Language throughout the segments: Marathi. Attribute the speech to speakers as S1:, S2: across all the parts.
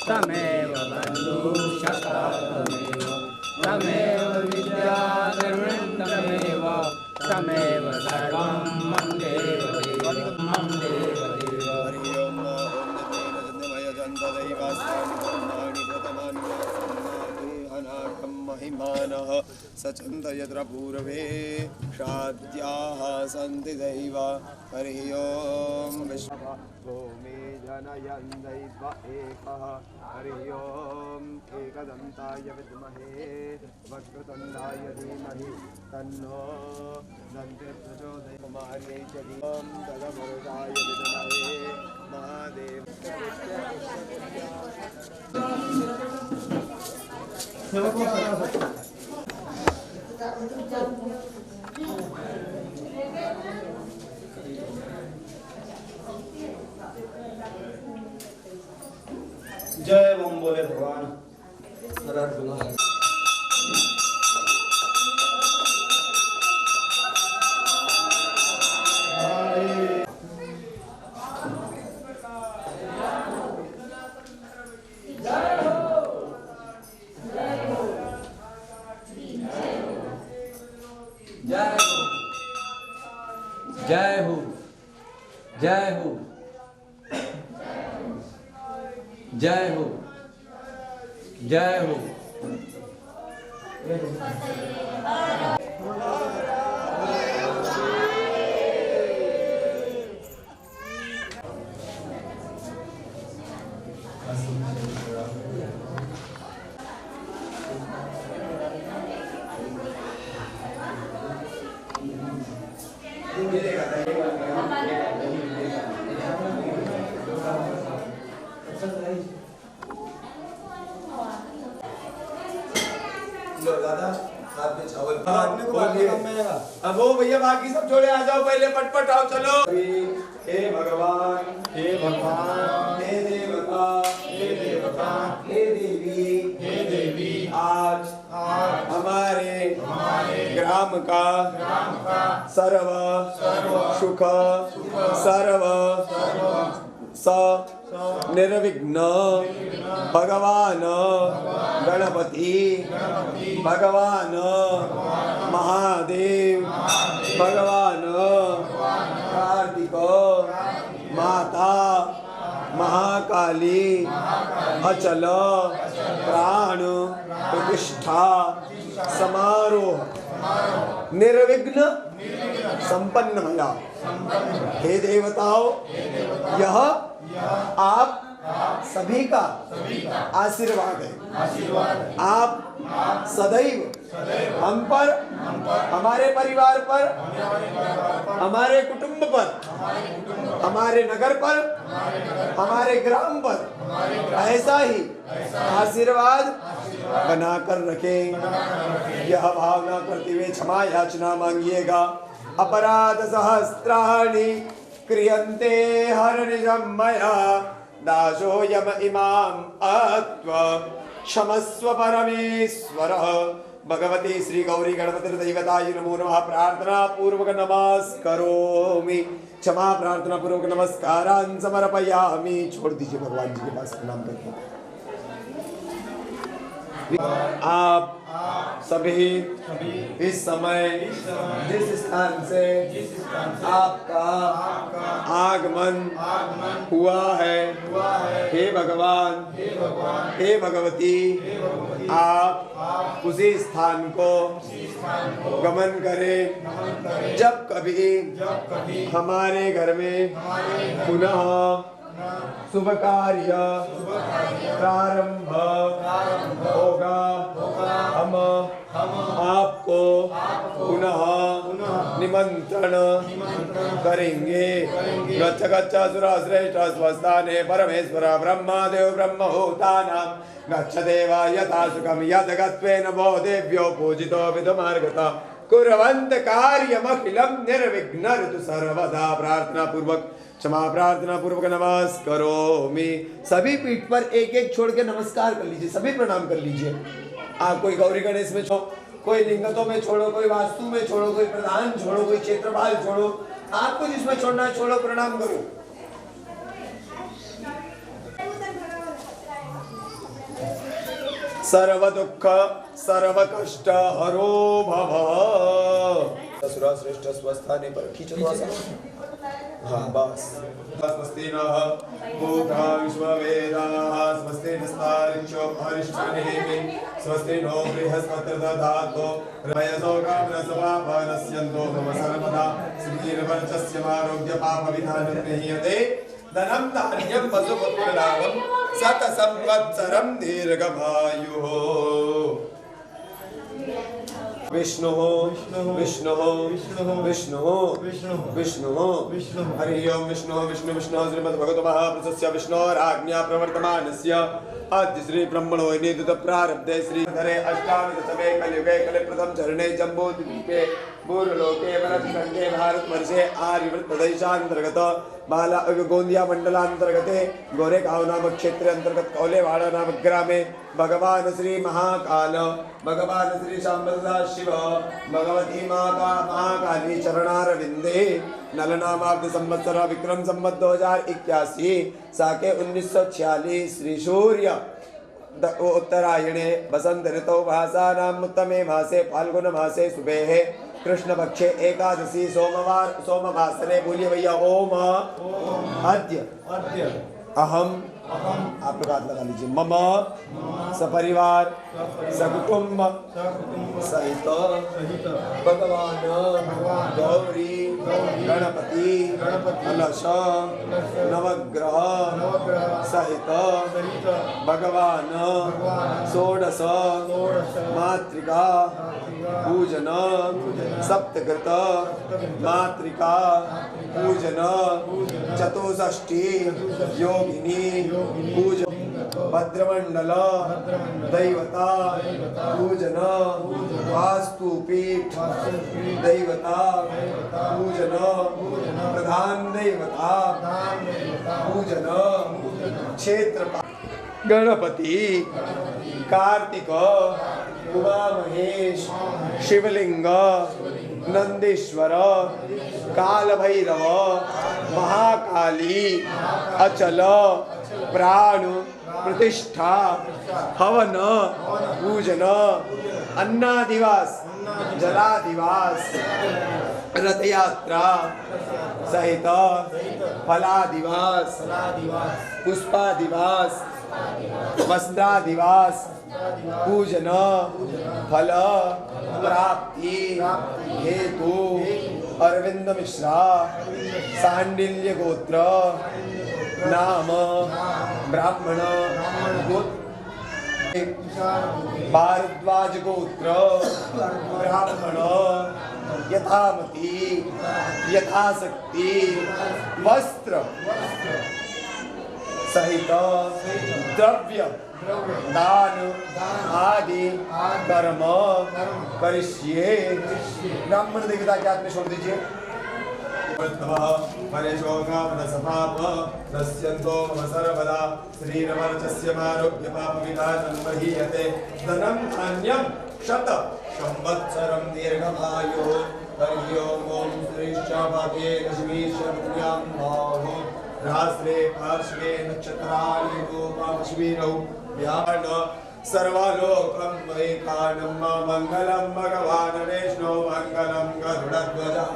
S1: तमेव बन्धुशका तमेव विद्याधर्मं तमेव तमेव सर्वं मम देव मम देव हरि ओम महिमानः सचन्तयत्र पूर्वे शाद्याः सन्ति दैव हरि ओम भूमि जनयन् दैव एकः हरि ओम एकदन्ताय विद्महे वक्रतुण्डाय धीमहि तन्नो दन्ति प्रचोदयात् कुमार्यै च ओम तदवरुणाय विद्महे महादेव
S2: जय ओम बोले भगवान।
S3: जय हो जय हो जय हो जय हो।
S2: अब वो भैया बाकी सब छोड़े आ जाओ, पहले पटपट आओ चलो। हे भगवान हे भगवान
S1: ग्राम का सर्व सुख सर्व स निर्विघ्न भगवान गणपति भगवान महादेव भगवान कार्तिक माता महाकाली अचल प्राण प्रतिष्ठा समारोह निर्विघ्न संपन्न भया। हे देवताओं, यह आप सभी का आशीर्वाद है। आप सदैव हम पर, हमारे परिवार पर, हमारे कुटुंब पर, हमारे नगर पर, हमारे ग्राम पर ऐसा ही आशीर्वाद बनाकर रखें। यह भावना करते हुए क्षमा याचना मांगिएगा। अपराध सहस्राणि क्रियन्ते हरनिजं मया दासोऽयम् इमाम् अत्व क्षमस्व परमेश्वर। भगवती श्री गौरी गणपति दैवताय नमो नमः। प्रार्थना पूर्वक नमस्करोमि। क्षमा प्रार्थना पूर्वक नमस्कारान् समर्पयामि। छोड़ दीजिए भगवान जी के पास प्रणाम करके। आप सभी इस समय जिस स्थान से आपका आगमन हुआ है, हे भगवान हे भगवती, आप उसी स्थान को गमन करें। जब कभी हमारे घर में पुनः शुभ कार्य प्रारंभ होगा, हम आपको पुनः निमंत्रण करेंगे। गच्छ गच्छ सुर श्रेष्ठ स्वस्थाने परमेश्वर ब्रह्मदेव ब्रह्महूतानां गच्छ देवा यथा सुखं यद्गत्वेन वो देव्यो पूजितो विदुमार्गतः कुर्वन्त कार्यमखिलं निर्विघ्न ऋतु सर्वदा। प्रार्थना पूर्वक क्षमा प्रार्थना पूर्वक नमस्करोमि। सभी पीठ पर एक एक छोड़ के नमस्कार कर लीजिए, सभी प्रणाम कर लीजिए। आप कोई गौरी गणेश में छोड़ो, कोई लिंगतों में छोड़ो, कोई वास्तु में छोड़ो, कोई प्रधान छोड़ो, कोई क्षेत्रपाल छोड़ो, आपको जिसमें छोड़ना है छोड़ो, प्रणाम करो। सर्व दुख सर्व कष्ट हरो भव। सुरा श्रेष्ठ स्वस्थाने पर खींचो हाँ बस। स्वस्ति नः भूता विश्ववेदाः स्वस्ति नस्तारिक्षो अरिष्टनेमि स्वस्ति नो बृहस्पतिर्दधातु रमयसो कामरसवापनस्यन्तो मम सर्वदा श्रीर्वर्चस्य आरोग्य पापविधाननिह्यते धनं धान्यं पशुपुत्रलाभं शतसंवत्सरं दीर्घमायुः। विष्णु विष्णु विष्णु विष्णु हरि ओम। विष्णु विष्णु विष्णु श्रीमद्भगवतो महापुरुषस्य विष्णोराज्ञा प्रवर्तमानस्य अद्य श्री ब्रह्मणो निधुत प्रारब्धे श्रीधरे अष्टादशमे कलियुगे कलिप्रथम चरणे जम्बूद्वीपे पूर्वलोके वरदखण्डे भारतवर्षे आर्यवृत्त प्रदेशान्तर्गत बाला गोंदिया मंडलांतर्गते गोरेगांव नामक क्षेत्र अंतर्गत कौलेवाड़ा नामक ग्रामे भगवान श्री महाकाल भगवान श्री शांबा शिव भगवती माता महाकाली चरणारविंदे नलनामाब्द संवत्सर विक्रम संवत 2081 साके 1946 श्री सूर्य उत्तरायणे वसंत ऋतौ भासानाम उत्तमे मासे फाल्गुन मासे सुबेह कृष्ण पक्षे एकादशी सोमवासरे बोलिए भैया ओम अद्य अहम आप लोग हाथ लगा लीजिए मम सपरिवार सकुटुंब सहित भगवान गौरी गणपति कलश नवग्रह सहित भगवान षोडश मातृका पूजन सप्तकृत मातृका पूजन चतुष्षष्ठी योगिनी पूजन भद्रमंडल दैवता पूजन वास्तुपीठ दैवता पूजन प्रधान दैवता पूजन क्षेत्र गणपति कार्तिक उमा महेश शिवलिंग नंदीश्वर काल भैरव महाकाली अचल प्राण प्रतिष्ठा हवन पूजन अन्नादिवास जलादिवास रथ यात्रा सहित फलादिवास पुष्पादिवास वस्त्रादिवास पूजन फल प्राप्ति हेतु अरविंद मिश्रा सांडिल्य गोत्र नाम ब्राह्मण गोत्र भारद्वाज गोत्र ब्राह्मण यथामति यथाशक्ति वस्त्र सहित द्रव्य दान आदि कर्म करिष्ये। ब्राह्मण देवता के हाथ में छोड़ दीजिए। सर्वदा श्रीरमर्चस्य मारोग्य पापविनाशं महीयते धनं धान्यं शत संवत्सरं दीर्घमायुः। हरि ओम श्रीशाभागे लक्ष्मीश्वरभूयां भावो रास्रे पार्श्वे नक्षत्राणि गोपाश्विनौ व्याण सर्वलोकं वैकानं मंगलं भगवान् विष्णु मंगलं गरुडध्वजः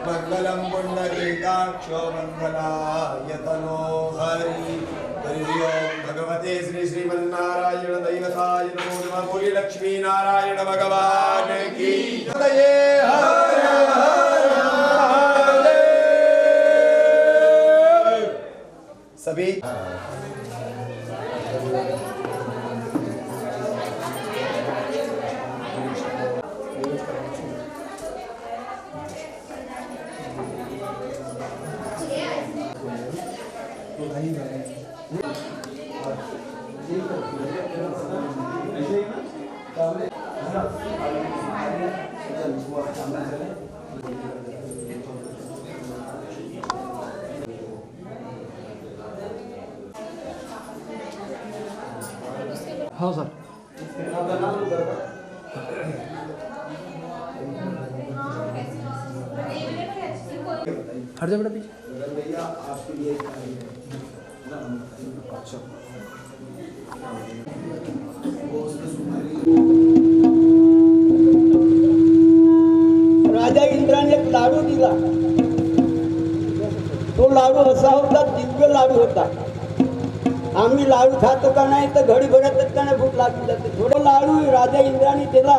S1: मंगलं पुण्डरीकाक्षो मंगलायतनो हरि। हरि ओम भगवते श्री श्रीमन्नारायण दैवताय नमो नमः। बोली लक्ष्मी नारायण भगवान की जय। हर हर महादेव। सभी
S3: हाँ सर। हट जा बेटा पीछे।
S4: राजा इंद्राने एक लाडू दिला। तो लाडू असा होता, दिव्य लाडू होता। आम्ही लाडू खातो का नाही तर घडी भरतच का नाही भूक लागली जाते। थोडं लाडू राजा इंद्राने दिला,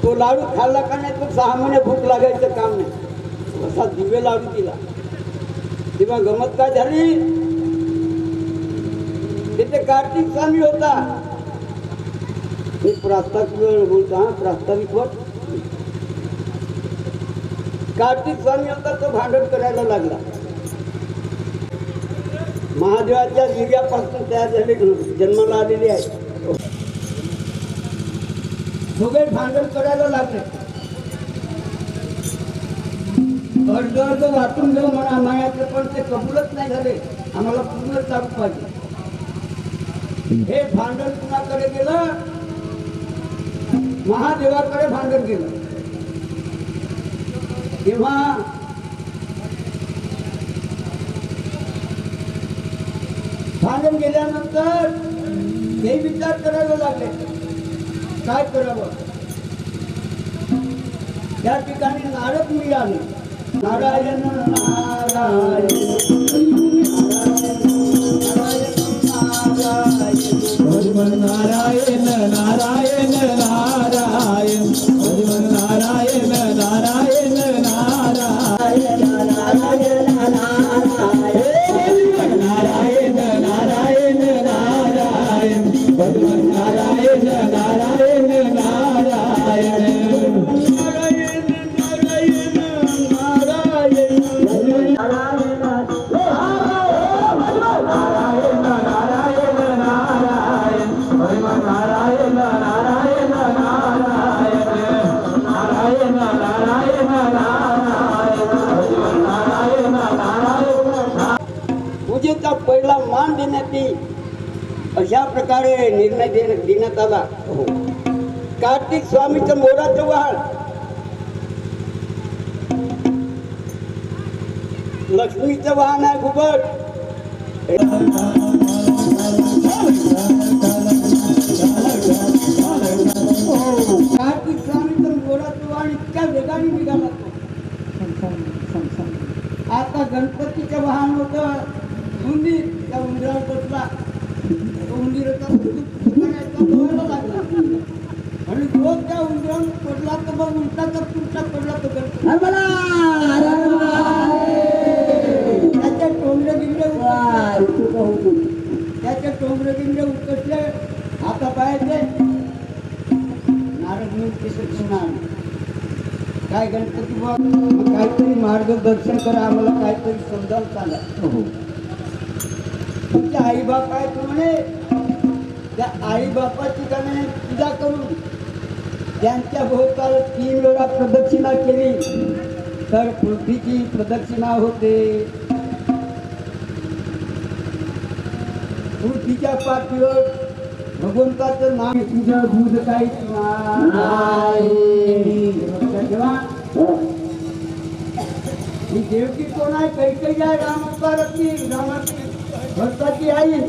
S4: तो लाडू खाल्ला का नाही तर 6 महिने भूक लागायचं काम नाही। असा दिव्य लाडू दिला। तेव्हा गमत काय झाली, तिथे कार्तिक स्वामी होता। मी प्रास्ताविक बोलता, प्रास्ताविक होत। कार्तिक स्वामी होता, तो भांडण करायला लागला। महादेवाच्या वीर्यापासून तयार झाले जन्माला आलेले आहे। दोघे भांडण करायला लागले। अर्ध वाटून घेऊ म्हणा मायाचे, पण ते कबूलच नाही झाले। आम्हाला पूर्ण चालू पाहिजे। हे भांडण कुणाकडे गेलं, महादेवाकडे भांडण गेलं। तेव्हा भांडण गेल्यानंतर हे विचार करायला लागले, काय करावं। त्या ठिकाणी नारद मुनी आले। नारायण नारायण
S5: नारायण नारायण नारायण नारायण नारायण नारायण नारायण नारायण नारायण नारायण नारायण नारायण नारायण नारायण
S4: अशा प्रकारे निर्णय देण्यात आला. कार्तिक स्वामीचं मोराचं वाहन लक्ष्मीचं वाहन आहे घुबड. कार्तिक स्वामीचं मोराचं वाहन इतक्या वेगाने निघाला. आता गणपतीचं वाहन होतं उंदीर. त्या उंदरावर बसला. उंदीराचा लागला आणि जो त्या उंदरावर पडला तर मग उलटाचा पुलटा पडला तो गणपती. त्याचे टोंगरे गिंगरे उतरले. आता पाहायचे नारद मुनी शिक्षणार काय गणपती बाबा काहीतरी मार्गदर्शन करा आम्हाला, काहीतरी समजावून सांगा. तुमचे आई बाप आहे तू म्हणे. त्या आई बापाची त्याने पूजा करून त्यांच्या भोवताल 3 वेळा प्रदक्षिणा केली तर पृथ्वीची प्रदक्षिणा होते. पृथ्वीच्या पाठीवर भगवंताचं नाम तुझं दूध काहीच नाही. ही देवकी कोण आहे? कैकेयी आहे रामावताराची, रामाची भक्ताची आई.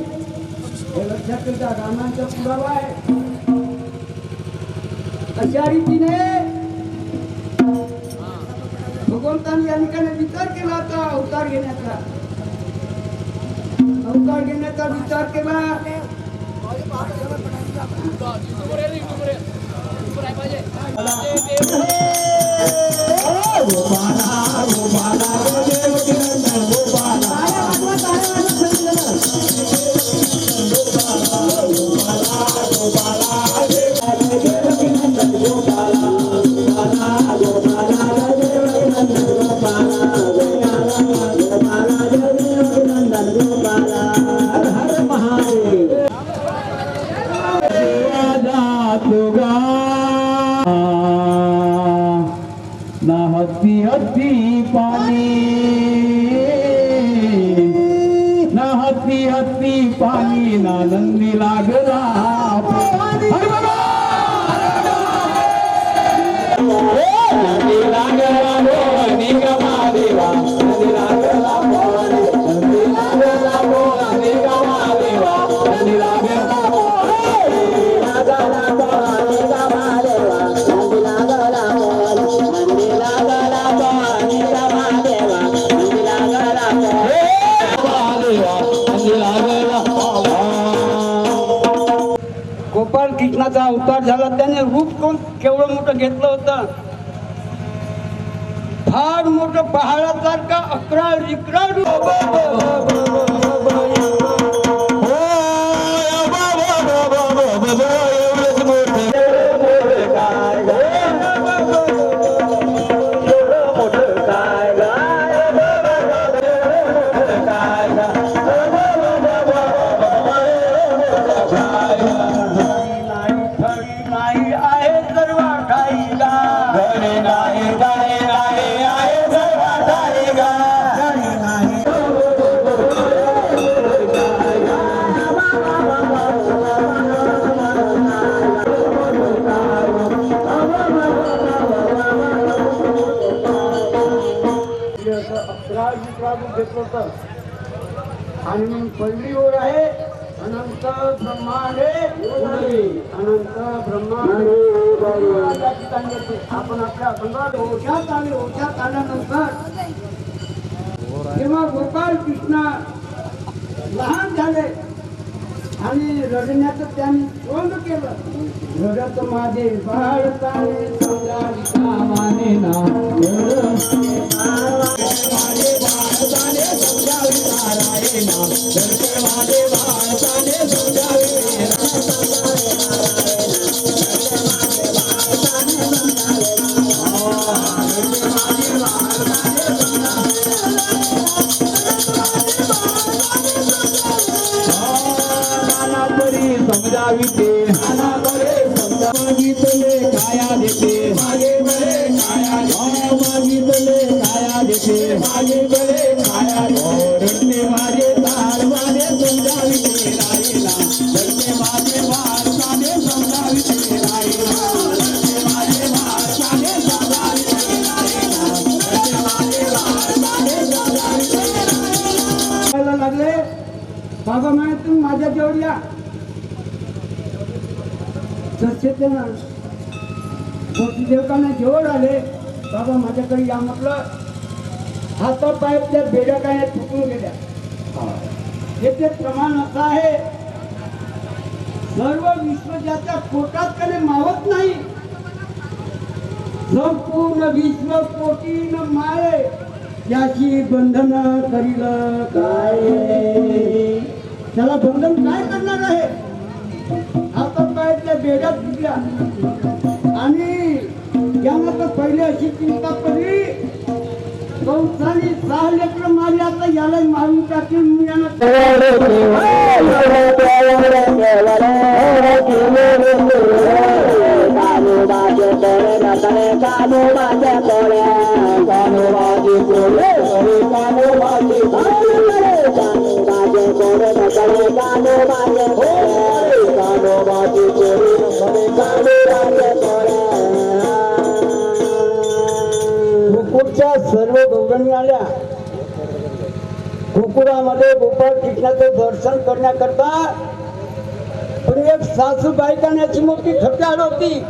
S4: हे लक्षात ठेवा, रामांचा पुरावा आहे. अशा रीतीने भगवंतांनी या ठिकाणी विचार केला होता अवतार घेण्याचा विचार केला.
S5: हत्ती हत्ती पाणी ना हत्ती हत्ती पाणी ना नंदी लागला नंदी लागला भवानी गमा देवा नंदी लागला भवानी नंदी लागला भवानी गमा देवा नंदी लागला भवानी लागला भवानी गमा देवा नंदी लागला भवानी
S4: गोपाळ कृष्णाचा अवतार झाला. त्याने रूप कोण केवढं मोठं घेतलं होतं. फार मोठं पहाडासारखा अकराळ विकराळ घेतलं होतं. आणि मग पल्लीवर आहे अनंत ब्रह्मांडे अनंत ब्रह्मांडे आपण आपल्या संघात ओझ्यात आल्यानंतर जेव्हा गोपाळ कृष्ण लहान झाले आणि रडण्याचं त्यांनी तोंड केलं. रडत माझे बाळताने समजावी ना माझे बाळताने समजावी नारायणा माझे बाळताने समजावी समजावी ते मागितले काया देते मागे बरे काया मागितले काया देते मागे बरे काया रडते माझे तार माझे समजावी ते राहिला लागले बाबा म्हणे तुम्ही माझ्या जवळ या चर्चेत ना देवकांना जवळ आले बाबा माझ्याकडे या म्हटलं हातापायातल्या बेड्या काय तुटून गेल्या याचे प्रमाण असं आहे सर्व विश्व ज्याच्या पोटात कधी मावत नाही संपूर्ण विश्व कोटीन माये त्याची बंधन करील काय त्याला बंधन काय करणार आहे हातापायातल्या बेड्या तुटल्या आणि यांना तर पहिले अशी चिंता पडली कंसाने 6 लेकरं मारली आता याला मारून टाकून गोकुळच्या सर्व गौरणी आल्या गोकुळामध्ये गोपाळ कृष्णाचं दर्शन करण्याकरता पण एक सासू बायकाण्याची मोठी ठप्याड होती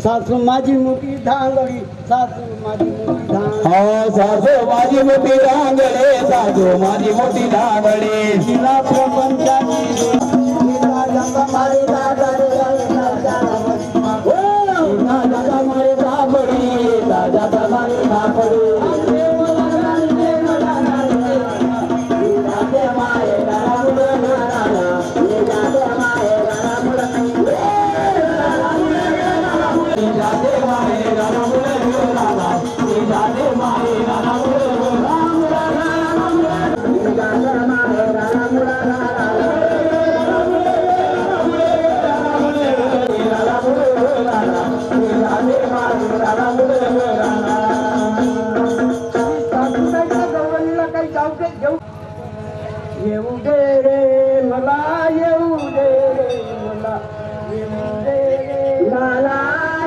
S4: सासू माझी मोठी धांगडी सासू माझी मोठी धांगडी
S5: सासू माझी मोठी धांगडे सासू माझी मोठी धांगडे
S4: तिला प्रपंचाची येऊ दे रे मला येऊ दे रे मला येऊ दे रे मला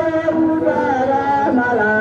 S4: येऊ दे रे मला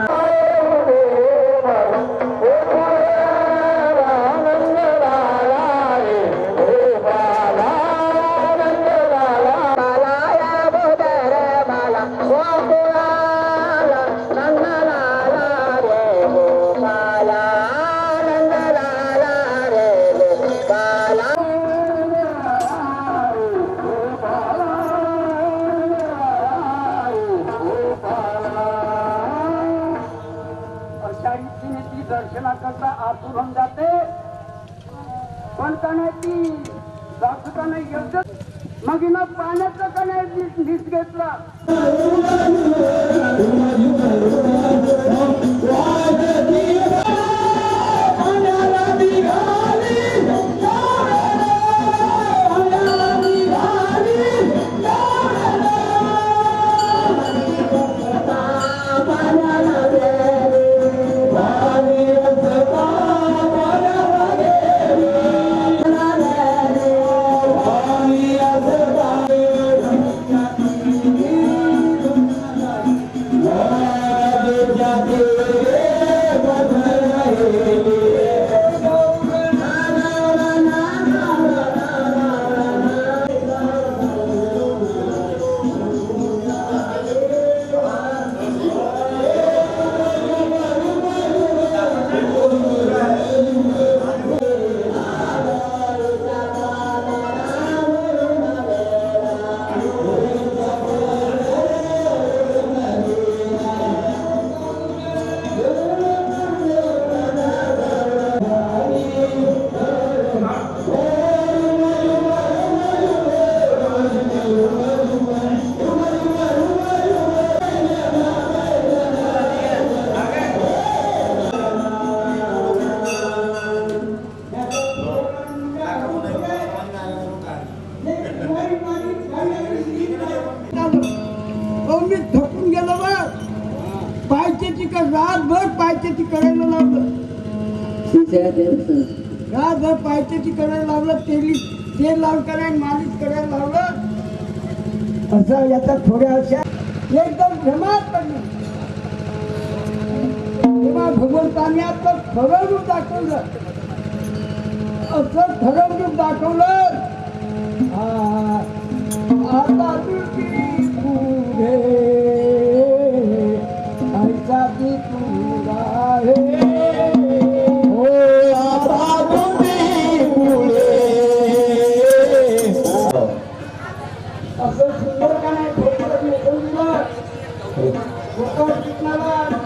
S4: दर्शनाकरता आतुर होऊन जाते पण कण्याची दाखवताना योग्य मग हिनं पाण्याचं कण्या नीट घेतला थकून गेलो बघ पायचेची का रातभर पायचेची करायला लावलं रातभर पायचेची करायला लावलं तेल लावून करायला मालिश करायला लावलं असं याचा थोड्या अशा एकदम भ्रमात पडलं तेव्हा भगवंताने आपलं खरं रूप दाखवलं असं ठरवून दाखवलं. आता तुझी पुढे ऐसा ती तुला
S5: हो आता तुम्ही पुढे.
S4: असं सुंदर का नाही थोडं लेखून दिलं फोटो शिकणारा.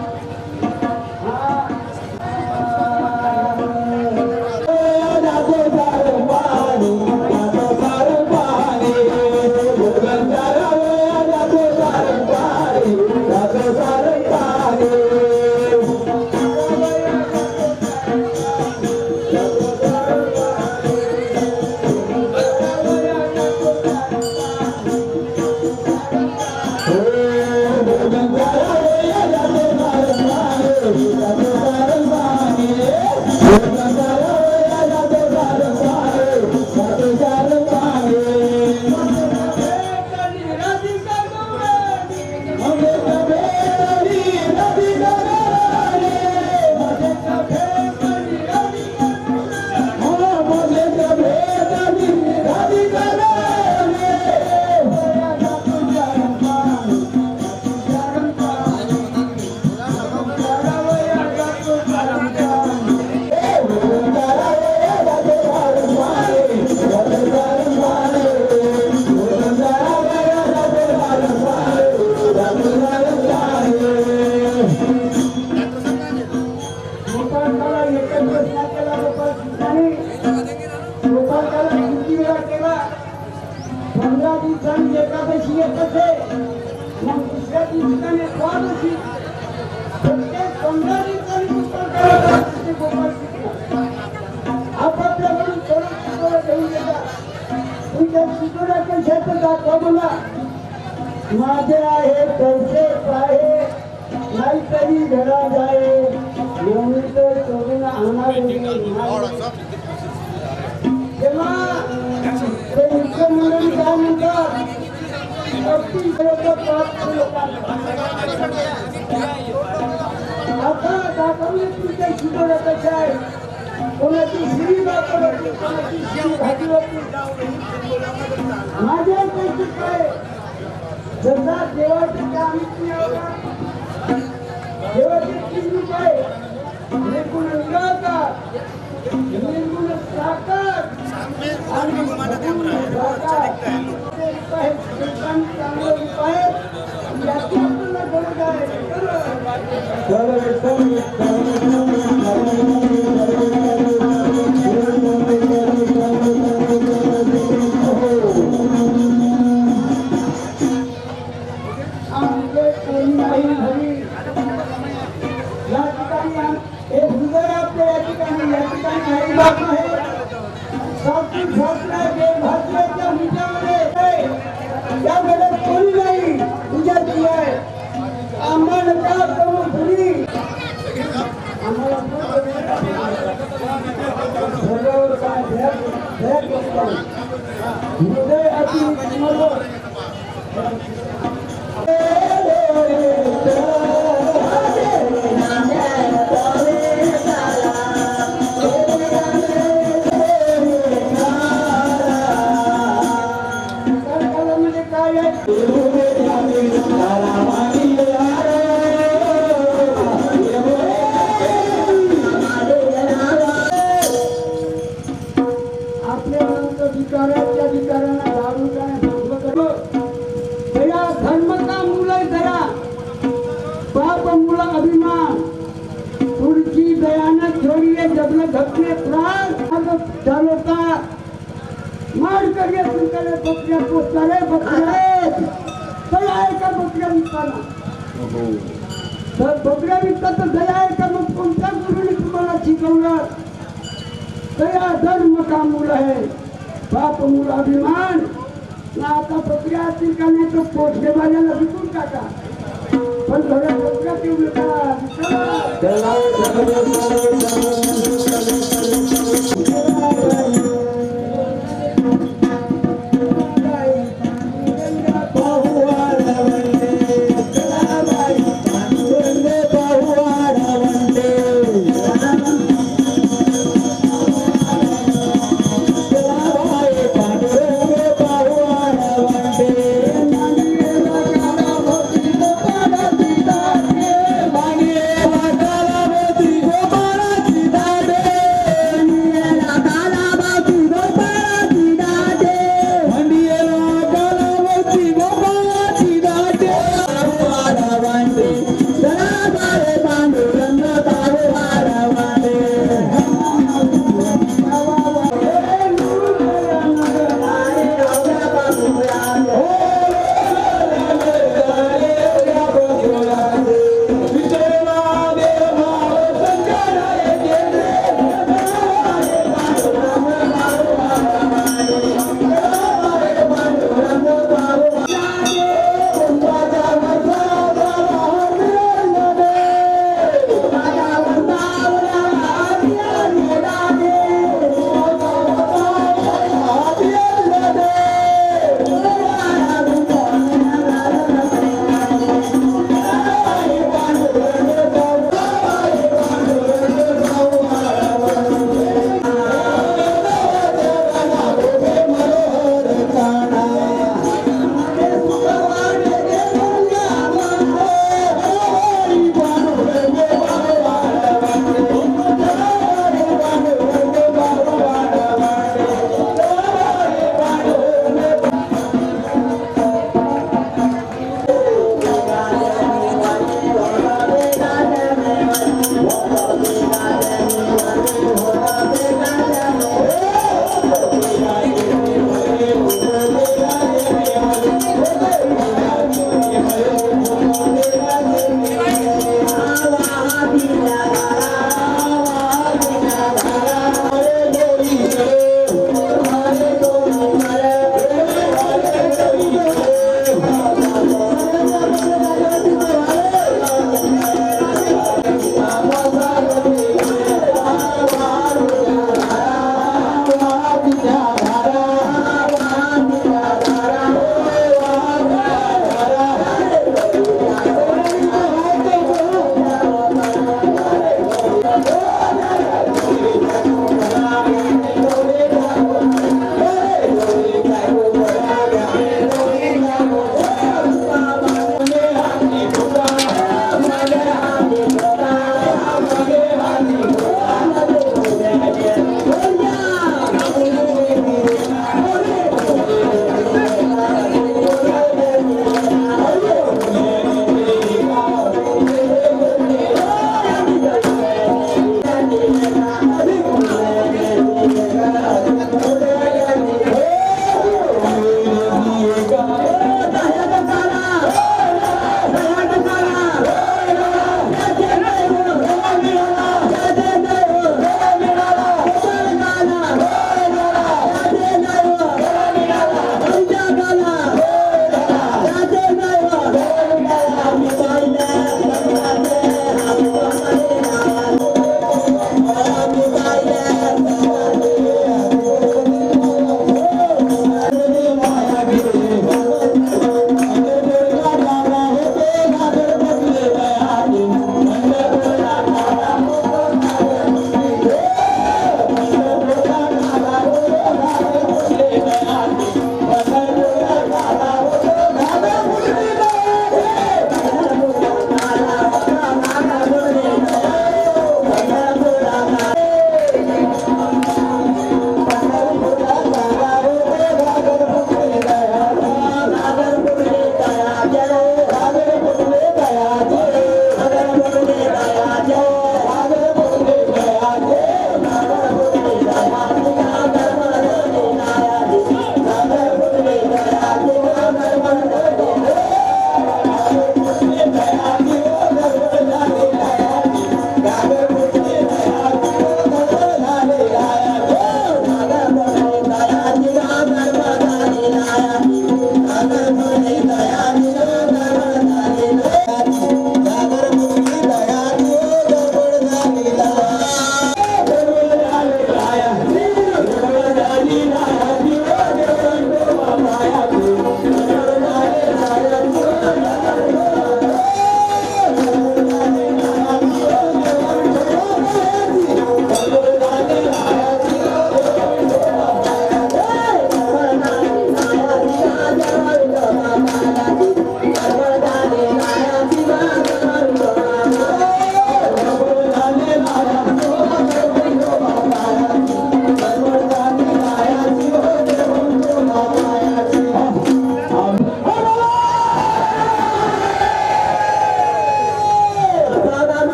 S4: एकादशी येत असे मग दुसऱ्या दिवसाने द्वादशी प्रत्येक 15 दिवसांनी गोपाळ आपापल्या म्हणून थोडं शिकवलं घेऊन येतात. तुमच्या शिकवण्याच्या क्षेत्र दाखवा मला. माझे आहे पैसे पाहे नाही तरी घरा जाये नियमित सोडून आणावे. तेव्हा ते मुख्यमंत्री काय म्हणतात आता दाखवले तुमच्या शिकवण्यापेक्षा आहे. कोणाची श्री दाखवली कोणाची श्री भागवती माझ्या पैकी काय जसा देवाची कामी देवाची किल्ली काय निर्गुण निराकार निर्गुण साकार आणि चांगलं उपाय याची आपल्याला गरज आहे. आमचे कोणी नाही घरी या ठिकाणी हे हृदय आपल्या या ठिकाणी हरिबाग आहे. सासू सासरा जे भाजल्याच्या विचारामध्ये या घरात कोणी नाही तुझ्या ती आहे. आम्हाला का करू घरी आम्हाला हृदय अति विकाराच्या विकारांना दारू दया धर्म का मूल दया पाप मूल अभिमान पुढची दयानं छोड़िए जबले धकने प्राण चालवता मार करिए सुनकर बकरिया को सारे बकरिया दया आहे का बकरिया विकताना तर बकरिया विकतात तर दया आहे का मग कोणत्या गुरुने तुम्हाला शिकवलं. दया धर्म का मूल है पाप मूल अभिमान. आता बकऱ्या असतील का नाही तो पोटगेवाल्याला विकून टाका पण थोड्या बकऱ्या ठेवू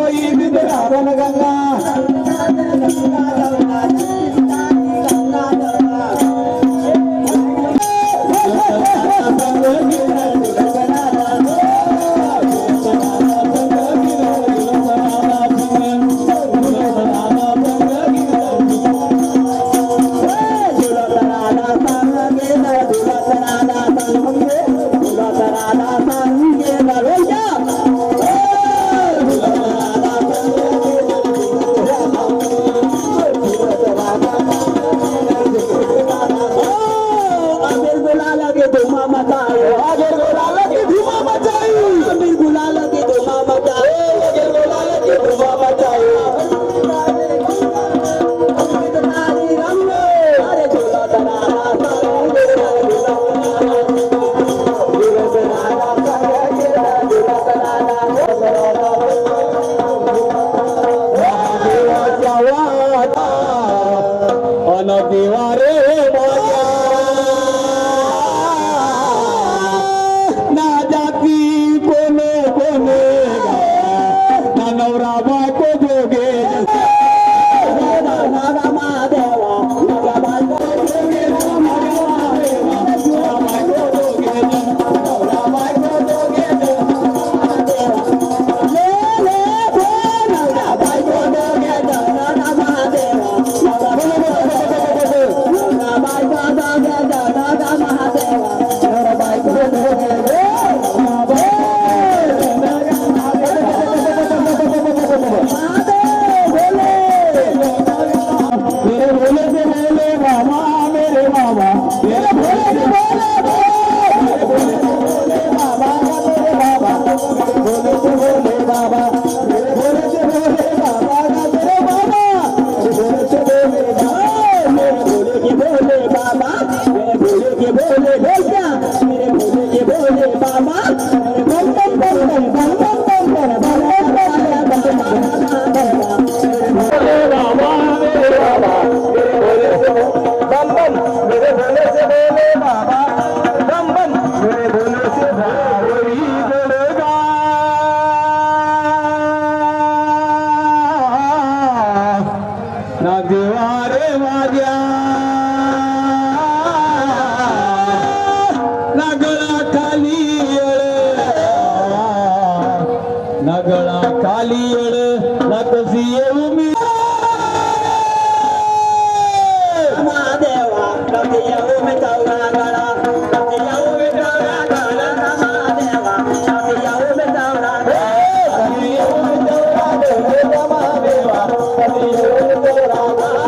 S5: होई तिथे रावण गंगा नगळा खाली येळ नकसी येऊ मी महादेवा नकसी येऊ मी चौरा गळा नकसी येऊ मी चौरा गळा महादेवा नकसी येऊ मी चौरा नकसी येऊ मी चौरा गळा महादेवा नकसी येऊ मी चौरा गळा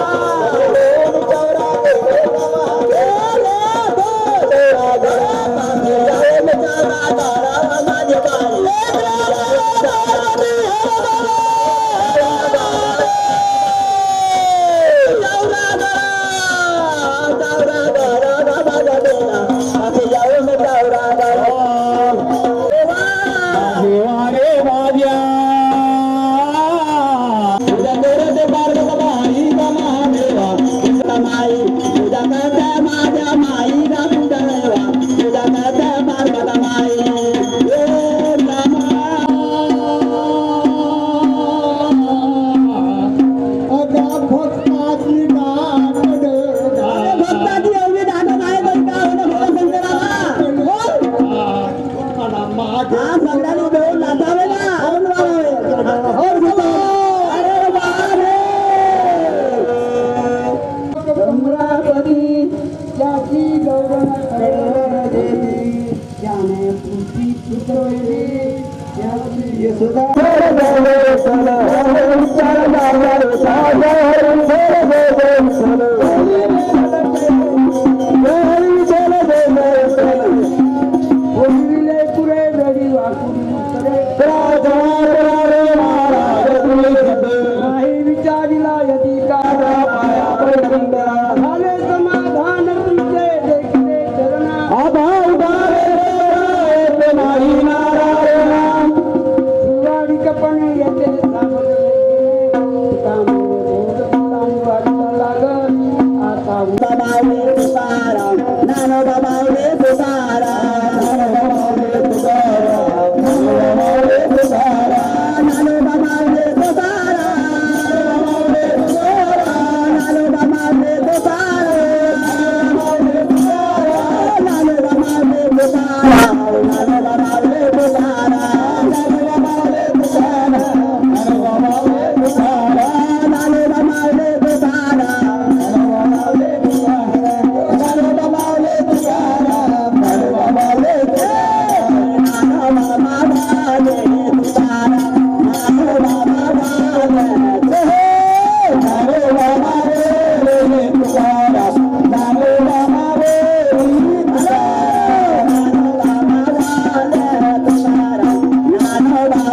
S5: Nano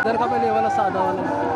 S3: इधर का पहले ये वाला सादा वाला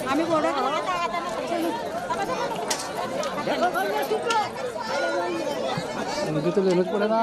S6: आम्ही बोलत
S3: नदी तो लेनच पड़ेगा